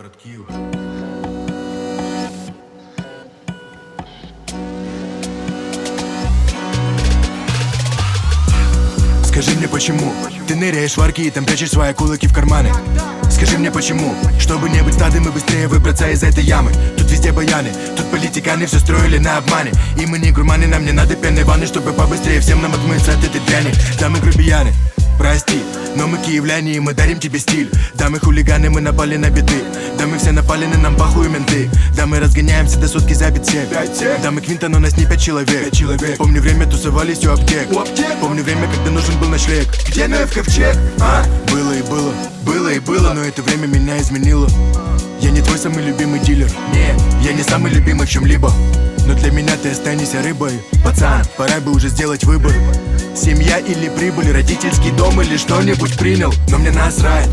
город Киев. Скажи мне, почему ты ныряешь в арки и там прячешь свои кулаки в карманы? Скажи мне, почему, чтобы не быть стадом и быстрее выбраться из этой ямы. Тут везде баяны, тут политиканы все строили на обмане. И мы не гурманы, нам не надо пенной ванны, чтобы побыстрее всем нам отмыться от этой дряни. Да, мы грубияны, прости, но мы киевляне и мы дарим тебе стиль. Да, мы хулиганы, мы напали на биты. Да, мы все напали, на нам пахуют менты. Да, мы разгоняемся до сотки за 5-7. Да, мы квинта, но нас не 5 человек. Помню время, тусовались у аптек. Помню время, когда нужен был ночлег. Где НФ ковчег? Было и было, было и было, но это время меня изменило. Я не твой самый любимый дилер. Не, я не самый любимый в чем-либо. Но для меня ты останешься рыбой. Пацан, пора бы уже сделать выбор. Семья или прибыль, родительский дом или что-нибудь принял. Но мне насрать,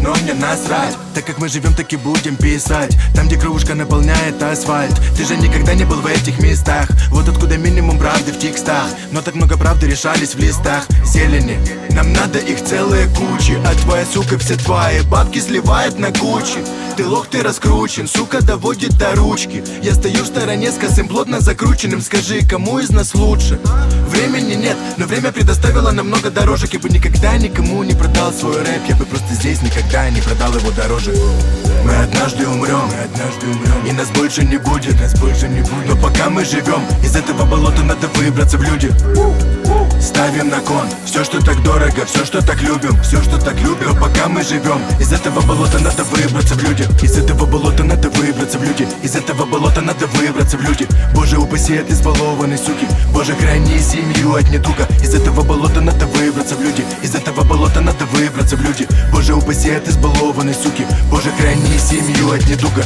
так как мы живем, так и будем писать. Там, где кровушка наполняет асфальт. Ты же никогда не был в этих местах. Вот откуда минимум правды в текстах. Но так много правды решались в листах зелени. Нам надо их целые кучи. А твоя сука все твои бабки сливает на Гуччи. Ты лох, ты раскручен, сука доводит до ручки. Я стою в стороне с косым плотно закрученным. Скажи, кому из нас лучше? Времени нет, но время предоставило намного дорожек. Я бы никогда никому не продал свой рэп. Я бы просто здесь никогда не продал его дороже. Мы однажды умрем, и нас больше не будет, Но пока мы живем, из этого болота надо выбраться в люди. Ставим на кон все, что так дорого, все, что так любим, Но пока мы живем, из этого болота надо выбраться в люди. Из этого болота надо выбраться в люди. Из этого болота надо выбраться в люди. Боже, упаси от избалованной суки. Боже, храни семью от недуга. Из этого болота надо выбраться в люди. Из этого болота надо выбраться в люди. Боже, упаси от избалованной суки. Боже, храни семью от недуга.